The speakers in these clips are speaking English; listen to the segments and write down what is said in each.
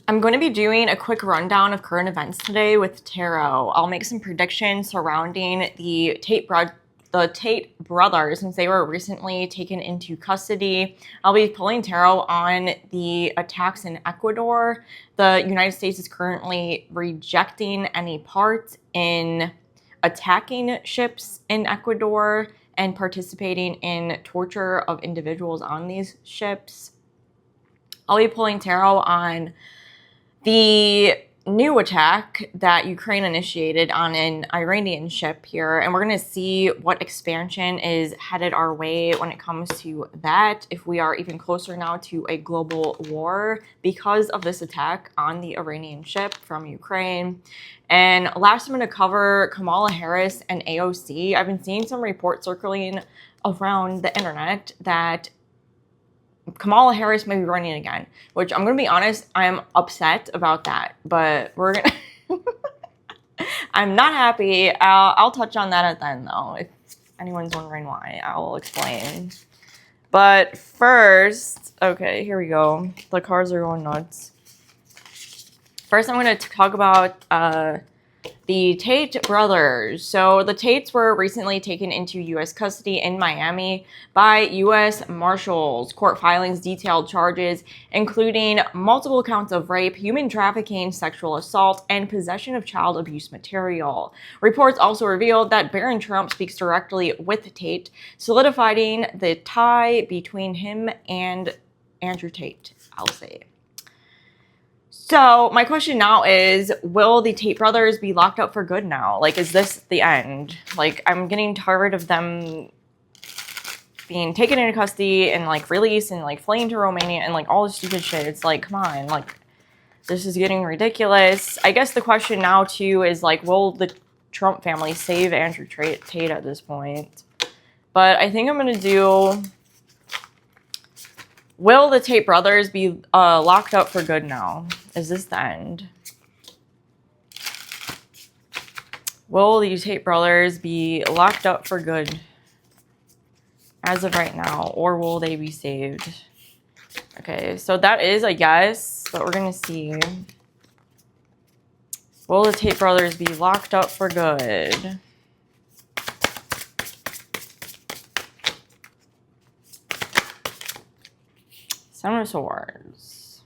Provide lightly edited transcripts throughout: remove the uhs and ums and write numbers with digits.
I'm going to be doing a quick rundown of current events today with tarot. I'll make some predictions surrounding the Tate brothers, since they were recently taken into custody. I'll be pulling tarot on the attacks in Ecuador. The United States is currently rejecting any part in attacking ships in Ecuador and participating in torture of individuals on these ships. I'll be pulling tarot on the new attack that Ukraine initiated on an Iranian ship here, and we're going to see what expansion is headed our way when it comes to that, if we are even closer now to a global war because of this attack on the Iranian ship from Ukraine. And last, I'm going to cover Kamala Harris and AOC. I've been seeing some reports circling around the internet that Kamala Harris may be running again, which I'm going to be honest, I'm upset about that, but we're going to... I'm not happy. I'll touch on that at the end, though. If anyone's wondering why, I'll explain. But first, okay, here we go. The cards are going nuts. First, I'm going to talk about the Tate brothers. So the Tates were recently taken into U.S. custody in Miami by U.S. Marshals. Court filings detailed charges including multiple counts of rape, human trafficking, sexual assault, and possession of child abuse material. Reports also revealed that Barron Trump speaks directly with Tate, solidifying the tie between him and Andrew Tate, I'll say. So my question now is, will the Tate brothers be locked up for good now? Like, is this the end? Like, I'm getting tired of them being taken into custody and, like, released and, like, fleeing to Romania and, like, all this stupid shit. It's like, come on, like, this is getting ridiculous. I guess the question now, too, is, like, will the Trump family save Andrew Tate at this point? But I think I'm going to do... Will the Tate brothers be locked up for good now? Is this the end? Will the Tate brothers be locked up for good as of right now? Or will they be saved? Okay, so that is a yes, but we're going to see. Will the Tate brothers be locked up for good? Seven of Swords.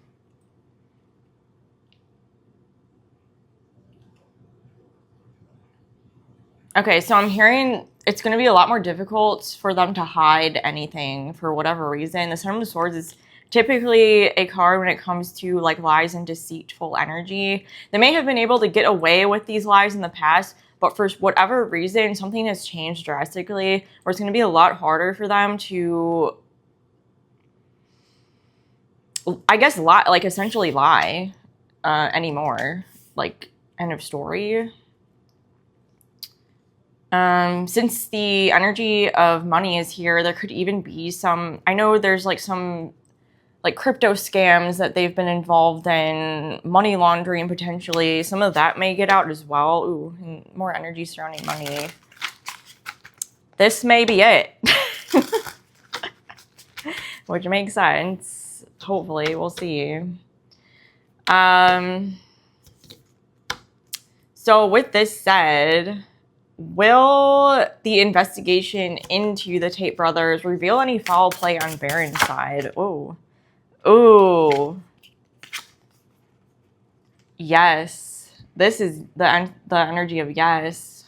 Okay, so I'm hearing it's going to be a lot more difficult for them to hide anything for whatever reason. The Seven of Swords is typically a card when it comes to, like, lies and deceitful energy. They may have been able to get away with these lies in the past, but for whatever reason, something has changed drastically where it's going to be a lot harder for them to... I guess lie, like essentially lie anymore. Like, end of story. Since the energy of money is here, there could even be some, I know there's like some like crypto scams that they've been involved in, money laundering potentially. Some of that may get out as well. Ooh, and more energy surrounding money. This may be it. Which makes sense. Hopefully, we'll see. So with this said, will the investigation into the Tate brothers reveal any foul play on Barron's side? Ooh. Ooh. Yes. This is the energy of yes.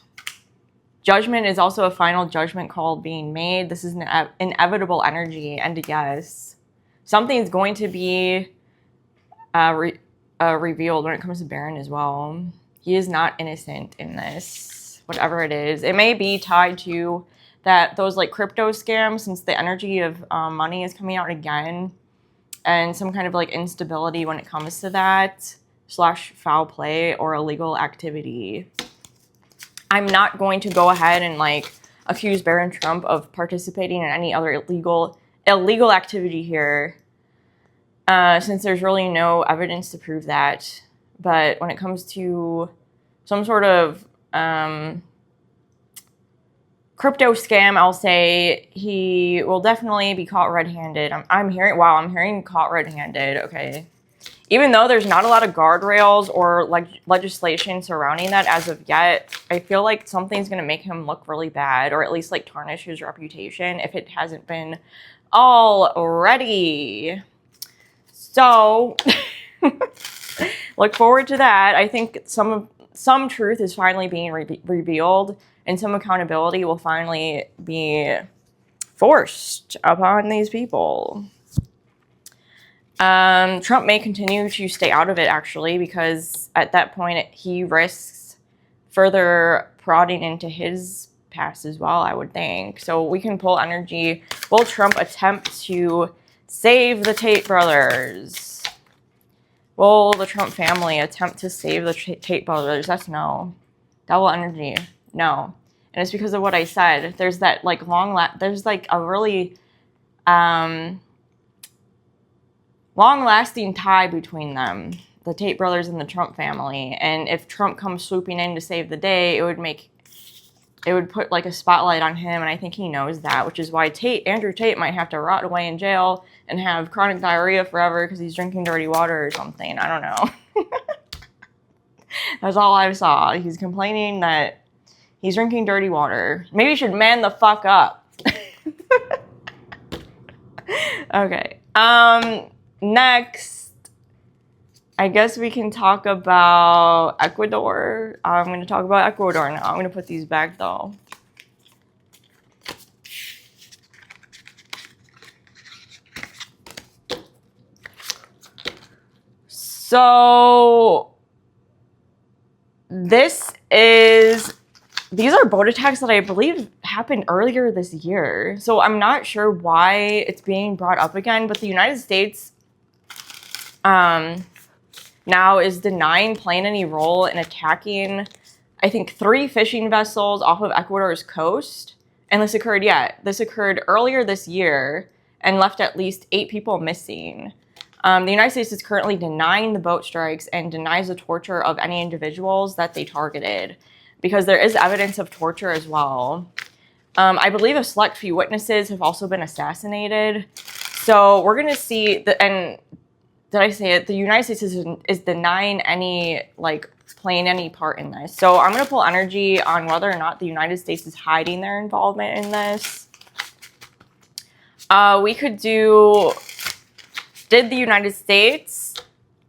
Judgment is also a final judgment call being made. This is an inevitable energy and a yes. Something's going to be revealed when it comes to Barron as well. He is not innocent in this, whatever it is. It may be tied to those like crypto scams, since the energy of money is coming out again, and some kind of like instability when it comes to that, / foul play or illegal activity. I'm not going to go ahead and like accuse Barron Trump of participating in any other illegal activity here, since there's really no evidence to prove that. But when it comes to some sort of crypto scam, I'll say he will definitely be caught red-handed. I'm hearing caught red-handed. Okay. Even though there's not a lot of guardrails or legislation surrounding that as of yet, I feel like something's going to make him look really bad, or at least like tarnish his reputation if it hasn't been already. So look forward to that. I think some truth is finally being revealed, and some accountability will finally be forced upon these people. Trump may continue to stay out of it, actually, because at that point he risks further prodding into his past as well, I would think. So we can pull energy. Will Trump attempt to save the Tate brothers? Will the Trump family attempt to save the Tate brothers? That's no. Double energy, no. And it's because of what I said. There's that like there's like a really long-lasting tie between them, the Tate brothers and the Trump family. And if Trump comes swooping in to save the day, it would put like a spotlight on him, and I think he knows that, which is why Andrew Tate might have to rot away in jail and have chronic diarrhea forever because he's drinking dirty water or something. I don't know. That's all I saw. He's complaining that he's drinking dirty water. Maybe he should man the fuck up. Okay. Next, I guess we can talk about Ecuador. I'm going to talk about Ecuador now. I'm going to put these back, though. So, these are boat attacks that I believe happened earlier this year. So I'm not sure why it's being brought up again, but the United States now is denying playing any role in attacking, I think, 3 fishing vessels off of Ecuador's coast. And this occurred earlier this year and left at least 8 people missing. The United States is currently denying the boat strikes and denies the torture of any individuals that they targeted, because there is evidence of torture as well. I believe a select few witnesses have also been assassinated. So we're going to see, and did I say it? The United States is denying any, like, playing any part in this. So I'm going to pull energy on whether or not the United States is hiding their involvement in this. We could do, did the United States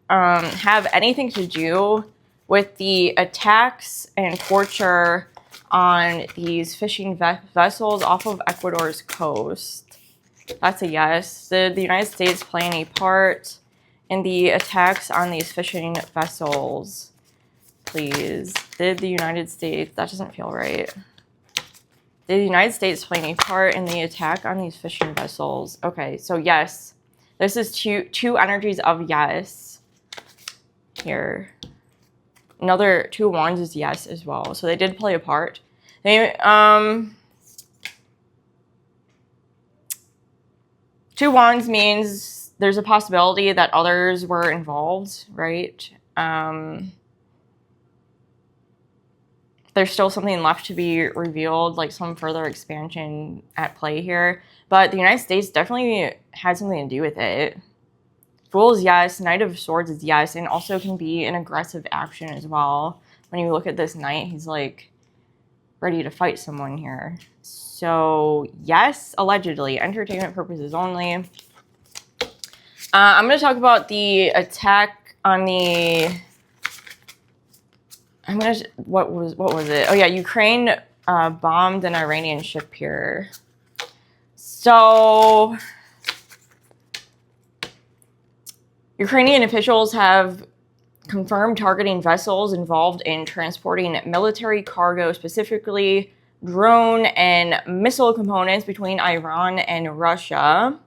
have anything to do with the attacks and torture on these fishing vessels off of Ecuador's coast? That's a yes. Did the United States play any part in the attacks on these fishing vessels? Please. Did the United States... That doesn't feel right. Did the United States play any part in the attack on these fishing vessels? Okay, so yes. This is two energies of yes. Here. Another 2 wands is yes as well. So they did play a part. They, 2 wands means there's a possibility that others were involved, right? There's still something left to be revealed, like some further expansion at play here. But the United States definitely had something to do with it. Fool is yes, Knight of Swords is yes, and also can be an aggressive action as well. When you look at this knight, he's like ready to fight someone here. So yes, allegedly, entertainment purposes only. I'm going to talk about the attack on the... what was it? Oh yeah, Ukraine bombed an Iranian ship here. So Ukrainian officials have confirmed targeting vessels involved in transporting military cargo, specifically drone and missile components between Iran and Russia.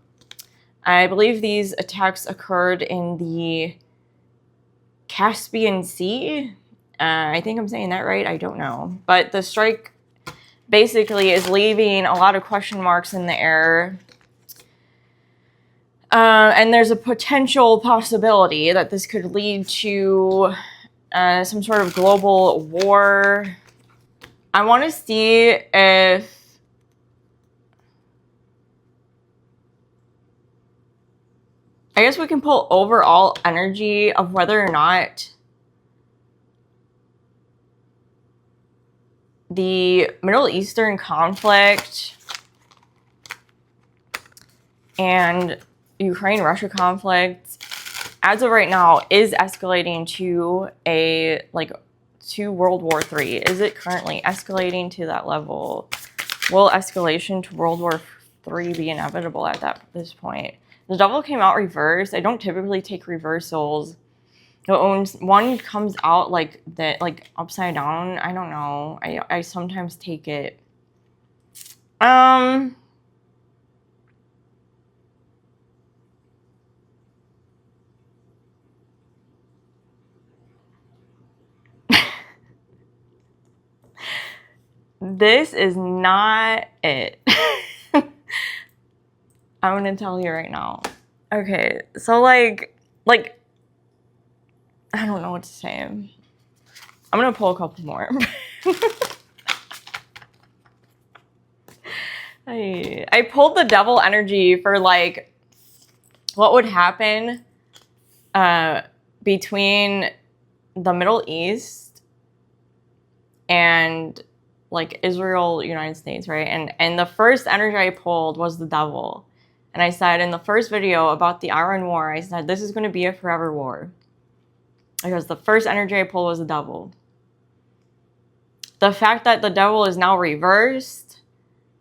I believe these attacks occurred in the Caspian Sea. I think I'm saying that right. I don't know. But the strike basically is leaving a lot of question marks in the air. And there's a potential possibility that this could lead to some sort of global war. I want to see if I guess we can pull overall energy of whether or not the Middle Eastern conflict and Ukraine-Russia conflict, as of right now, is escalating to to World War III. Is it currently escalating to that level? Will escalation to World War III be inevitable at this point? The Devil came out reversed. I don't typically take reversals. When one comes out like that, like upside down, I don't know. I sometimes take it. This is not it. I'm gonna tell you right now. Okay, so like I don't know what to say. I'm gonna pull a couple more. I pulled the Devil energy for like what would happen between the Middle East and like Israel, United States, right? And the first energy I pulled was the Devil. And I said in the first video about the Iran War, I said this is going to be a forever war. Because the first energy I pulled was the Devil. The fact that the Devil is now reversed,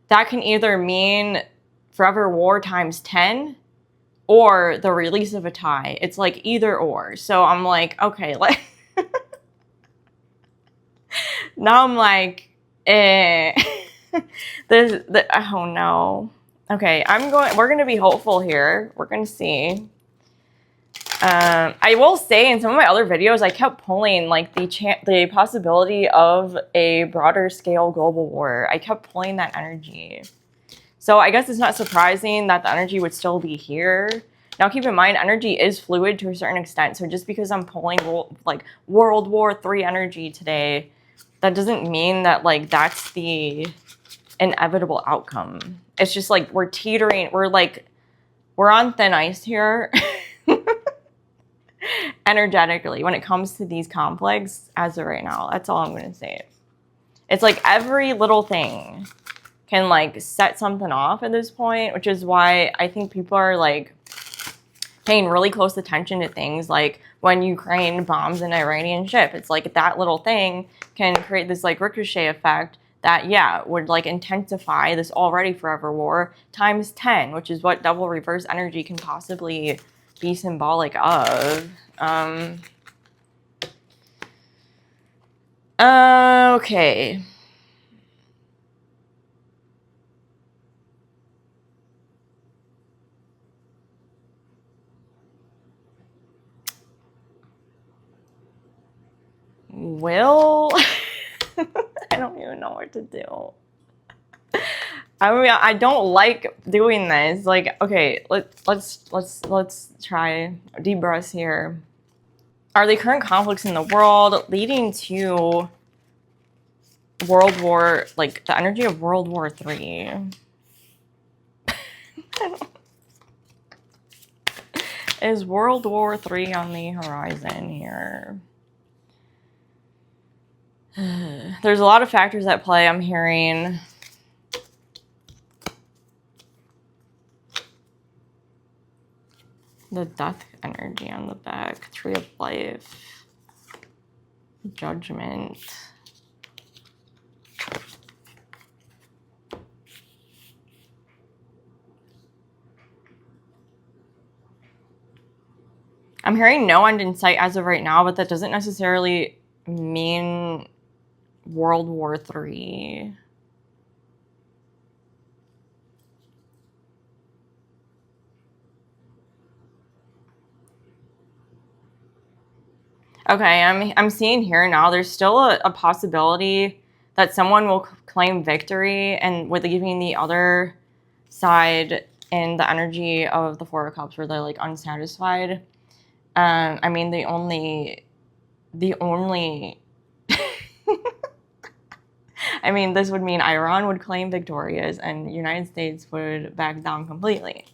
that can either mean forever war times 10 or the release of a tie. It's like either or. So I'm like, okay, like now I'm like, oh no. Okay, we're going to be hopeful here. We're going to see. I will say in some of my other videos, I kept pulling like the possibility of a broader scale global war. I kept pulling that energy. So I guess it's not surprising that the energy would still be here. Now keep in mind, energy is fluid to a certain extent. So just because I'm pulling like World War III energy today, that doesn't mean that like that's the inevitable outcome. It's just like we're teetering, we're on thin ice here energetically when it comes to these conflicts as of right now. That's all I'm going to say. It's like every little thing can like set something off at this point, which is why I think people are like paying really close attention to things like when Ukraine bombs an Iranian ship. It's like that little thing can create this like ricochet effect that, yeah, would like intensify this already forever war times 10, which is what Devil reverse energy can possibly be symbolic of. Okay. Will I don't even know what to do. I mean, I don't like doing this. Like, okay, let's try deep breaths here. Are the current conflicts in the world leading to World War, like the energy of World War III? Is World War III on the horizon here? There's a lot of factors at play. I'm hearing the death energy on the back, Tree of Life, Judgment. I'm hearing no end in sight as of right now, but that doesn't necessarily mean World War III. Okay, I'm seeing here now there's still a possibility that someone will claim victory and with leaving the other side in the energy of the Four of Cups where they're like unsatisfied. I mean the only I mean, this would mean Iran would claim victorious and the United States would back down completely.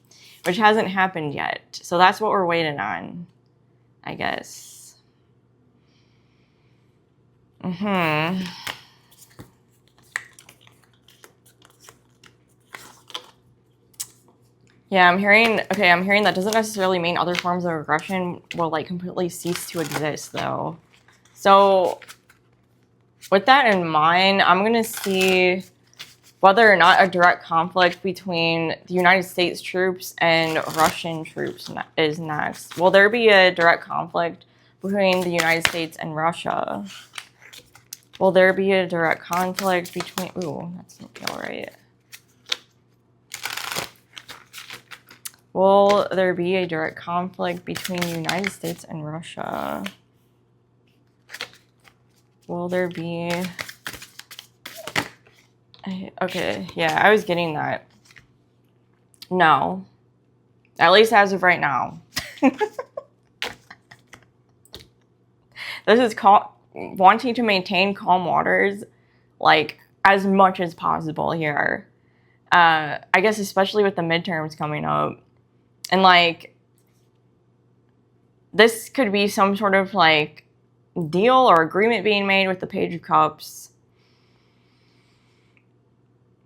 which hasn't happened yet. So that's what we're waiting on, I guess. Yeah, I'm hearing that doesn't necessarily mean other forms of aggression will like completely cease to exist though. So with that in mind, I'm going to see whether or not a direct conflict between the United States troops and Russian troops is next. Will there be a direct conflict between the United States and Russia? Will there be a direct conflict between... Ooh, that doesn't feel right. Will there be a direct conflict between the United States and Russia? Will there be... Okay, yeah, I was getting that. No. At least as of right now. This is wanting to maintain calm waters, like, as much as possible here. I guess especially with the midterms coming up. And, like, this could be some sort of, like, deal or agreement being made with the Page of Cups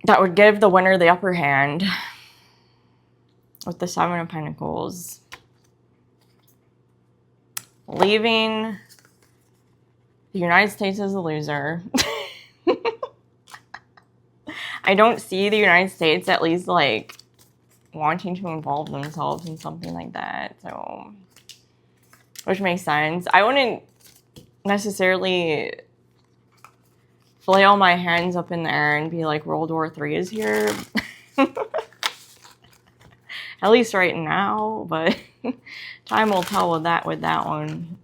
that would give the winner the upper hand with the Seven of Pentacles. Leaving the United States as a loser. I don't see the United States at least, like, wanting to involve themselves in something like that. So, which makes sense. I wouldn't necessarily flail my hands up in the air and be like, World War III is here. At least right now, but time will tell with that one.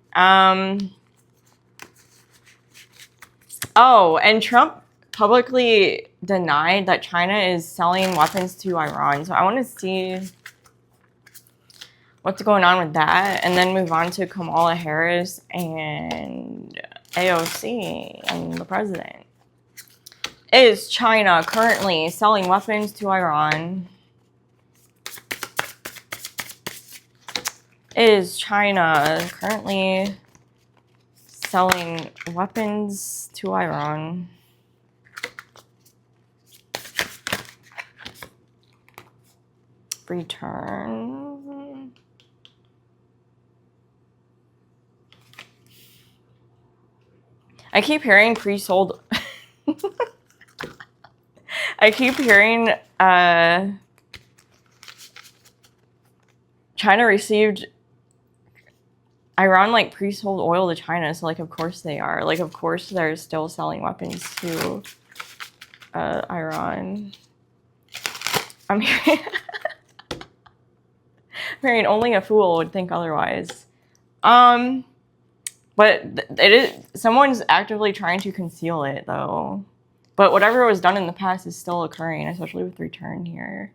Oh, and Trump publicly denied that China is selling weapons to Iran. So I want to see what's going on with that, and then move on to Kamala Harris and AOC and the president. Is China currently selling weapons to Iran? Is China currently selling weapons to Iran? Return. I keep hearing pre-sold. I keep hearing China received Iran like pre-sold oil to China, so like of course they are. Like of course they're still selling weapons to Iran. I'm hearing only a fool would think otherwise. But it is, someone's actively trying to conceal it though. But whatever was done in the past is still occurring, especially with return here.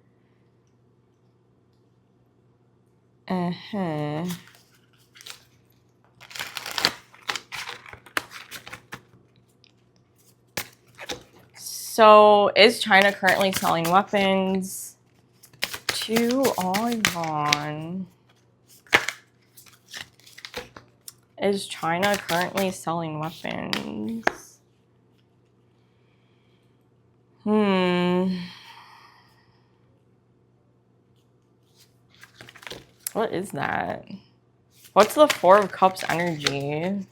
So, is China currently selling weapons to Iran? Is China currently selling weapons? What is that? What's the Four of Cups energy?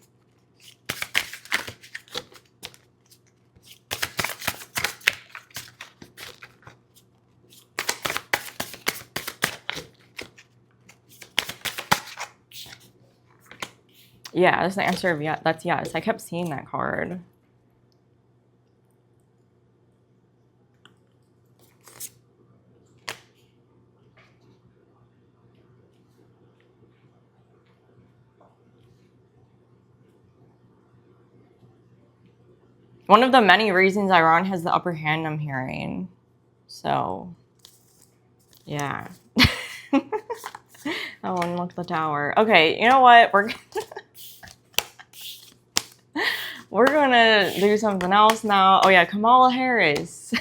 Yeah, that's the answer of yes. That's yes. I kept seeing that card. One of the many reasons Iran has the upper hand, I'm hearing. So, yeah. That one looked the tower. Okay, you know what? We're gonna do something else now. Oh yeah, Kamala Harris.